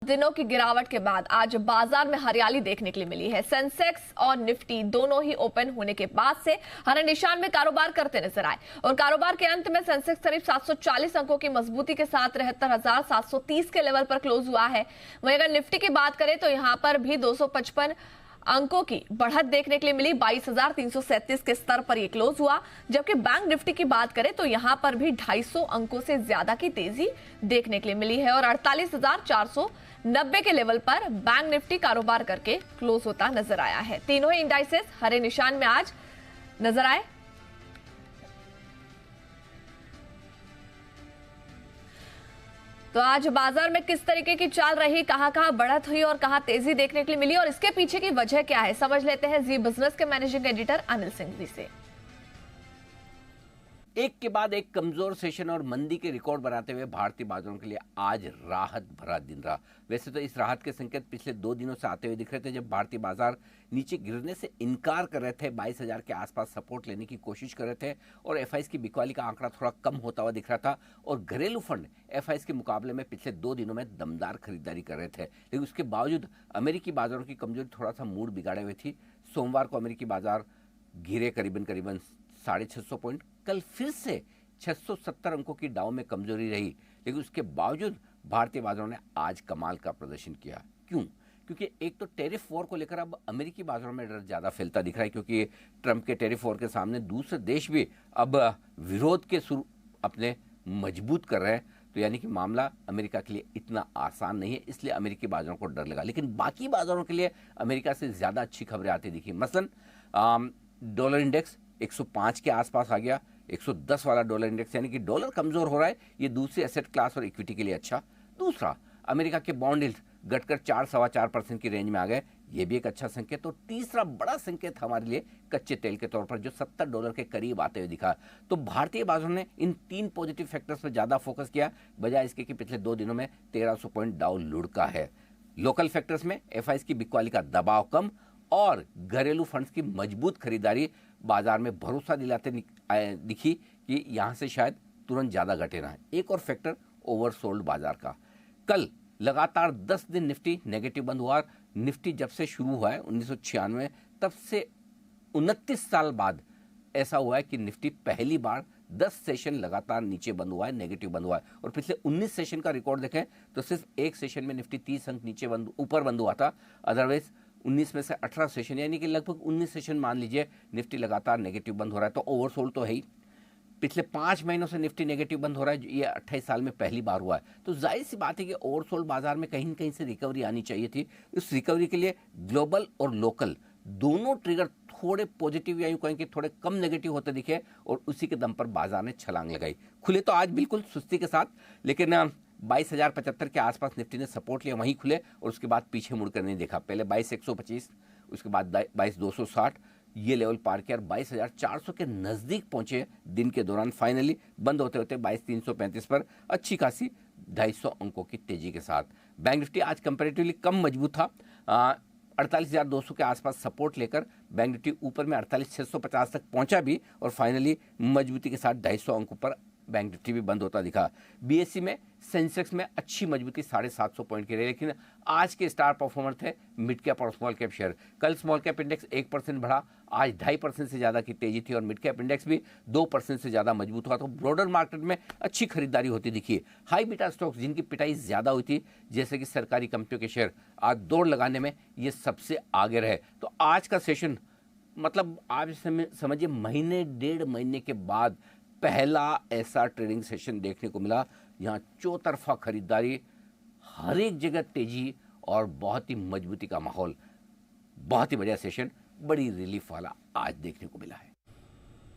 दिनों की गिरावट के बाद आज बाजार में हरियाली देखने के लिए मिली है। सेंसेक्स और निफ्टी दोनों ही ओपन होने के बाद से हरे निशान में कारोबार करते नजर आए और कारोबार के अंत में सेंसेक्स करीब 740 अंकों की मजबूती के साथ 73,730 के लेवल पर क्लोज हुआ है। वहीं अगर निफ्टी की बात करें तो यहां पर भी 255 अंकों की बढ़त देखने के लिए मिली। 22,337 के स्तर पर यह क्लोज हुआ। जबकि बैंक निफ्टी की बात करें तो यहां पर भी 250 अंकों से ज्यादा की तेजी देखने के लिए मिली है और 48,490 के लेवल पर बैंक निफ्टी कारोबार करके क्लोज होता नजर आया है। तीनों ही इंडाइसेस हरे निशान में आज नजर आए। तो आज बाजार में किस तरीके की चाल रही, कहां बढ़त हुई और कहां तेजी देखने के लिए मिली और इसके पीछे की वजह क्या है, समझ लेते हैं जी बिजनेस के मैनेजिंग एडिटर अनिल सिंघवी से। एक के बाद एक कमजोर सेशन और मंदी के रिकॉर्ड बनाते हुए भारतीय बाजारों के लिए आज राहत भरा दिन रहा। वैसे तो इस राहत के संकेत पिछले 2 दिनों से आते हुए दिख रहे थे, जब भारतीय बाजार नीचे गिरने से इनकार कर रहे थे, 22,000 के आसपास सपोर्ट लेने की कोशिश कर रहे थे और एफआईएस की बिकवाली का आंकड़ा थोड़ा कम होता हुआ दिख रहा था और घरेलू फंड एफआईएस के मुकाबले में पिछले 2 दिनों में दमदार खरीदारी कर रहे थे। लेकिन उसके बावजूद अमेरिकी बाजारों की कमजोरी थोड़ा सा मूड बिगाड़े हुए थी। सोमवार को अमेरिकी बाजार गिरे करीबन 650 पॉइंट। कल फिर से 670 अंकों की डाउ में कमजोरी रही, लेकिन उसके बावजूद भारतीय बाजारों ने आज कमाल का प्रदर्शन किया। क्यों? क्योंकि एक तो टैरिफ वॉर को लेकर अब अमेरिकी बाजारों में डर ज्यादा फैलता दिख रहा है, क्योंकि ट्रंप के टैरिफ वॉर के सामने दूसरे देश भी अब विरोध के सुर अपने मजबूत कर रहे हैं। तो यानी कि मामला अमेरिका के लिए इतना आसान नहीं है, इसलिए अमेरिकी बाजारों को डर लगा। लेकिन बाकी बाजारों के लिए अमेरिका से ज्यादा अच्छी खबरें आती दिखी। मसलन डॉलर इंडेक्स 105 के आसपास आ गया। 110 वाला डॉलर इंडेक्स, यानी कि डॉलर कमजोर हो रहा है, ये दूसरी एसेट क्लास और इक्विटी के लिए अच्छा। दूसरा, अमेरिका के बॉन्ड यील्ड घटकर 4-4.25% की रेंज में आ गए, ये भी एक अच्छा संकेत। और तीसरा बड़ा संकेत हमारे लिए कच्चे तेल के तौर पर जो $70 के करीब आते हुए दिखा। तो भारतीय बाजारों ने इन 3 पॉजिटिव फैक्टर्स पर ज्यादा फोकस किया, बजाय इसके कि पिछले 2 दिनों में 1300 पॉइंट डाउन लुढ़का है। लोकल फैक्टर्स में एफआईएस की बिकवाली का दबाव कम और घरेलू फंड्स की मजबूत खरीदारी बाजार में भरोसा दिलाते दिखी कि यहां से शायद तुरंत ज्यादा घटे ना। एक और फैक्टर ओवरसोल्ड बाजार का। कल लगातार 10 दिन निफ्टी नेगेटिव बंद हुआ। निफ्टी जब से शुरू हुआ है 1996 तब से 29 साल बाद ऐसा हुआ है कि निफ्टी पहली बार 10 सेशन लगातार नीचे बंद हुआ है, नेगेटिव बंद हुआ है। और पिछले 19 सेशन का रिकॉर्ड देखें तो सिर्फ एक सेशन में निफ्टी 30 अंक ऊपर बंद हुआ था। अदरवाइज 19 में से 18 सेशन, यानी कि लगभग 19 सेशन मान लीजिए निफ्टी लगातार नेगेटिव बंद हो रहा है। तो ओवरसोल्ड तो है ही। पिछले 5 महीनों से निफ्टी नेगेटिव बंद हो रहा है, ये 28 साल में पहली बार हुआ है। तो जाहिर सी बात है कि ओवरसोल्ड बाजार में कहीं न कहीं से रिकवरी आनी चाहिए थी। इस रिकवरी के लिए ग्लोबल और लोकल दोनों ट्रिगर थोड़े पॉजिटिव या यूं कहें कि थोड़े कम नेगेटिव होते दिखे और उसी के दम पर बाजार ने छलांग लगाई। खुले तो आज बिल्कुल सुस्ती के साथ, लेकिन 22,075 के आसपास निफ्टी ने सपोर्ट लिया, वहीं खुले और उसके बाद पीछे मुड़कर नहीं देखा। पहले 22,125, उसके बाद 22,260 ये लेवल पार किया और 22,400 के नजदीक पहुंचे दिन के दौरान। फाइनली बंद होते होते 22,335 पर अच्छी खासी 250 अंकों की तेजी के साथ। बैंक निफ्टी आज कंपैरेटिवली कम मजबूत था। 48,200 के आसपास सपोर्ट लेकर बैंक निफ्टी ऊपर में 48,650 तक पहुंचा भी और फाइनली मजबूती के साथ 250 अंकों पर बैंक निफ्टी भी बंद होता दिखा। बीएससी में सेंसेक्स में अच्छी मजबूती 750 पॉइंट की रही, लेकिन आज के स्टार परफॉर्मर थे मिड कैप और स्मॉल कैप शेयर। कल स्मॉल कैप इंडेक्स 1% बढ़ा, आज 2.5% से ज्यादा की तेजी थी और मिड कैप इंडेक्स भी 2% से ज्यादा मजबूत हुआ। तो ब्रॉडर मार्केट में अच्छी खरीदारी होती दिखी। हाई बीटा स्टॉक्स जिनकी पिटाई ज्यादा हुई थी, जैसे कि सरकारी कंपनियों के शेयर, आज दौड़ लगाने में ये सबसे आगे रहे। तो आज का सेशन मतलब आज समझिए महीने 1.5 महीने के बाद पहला ऐसा ट्रेडिंग सेशन देखने को मिला। यहाँ चौतरफा खरीदारी, हर एक जगह तेजी और बहुत ही मजबूती का माहौल। बहुत ही बढ़िया सेशन, बड़ी रिलीफ वाला आज देखने को मिला है।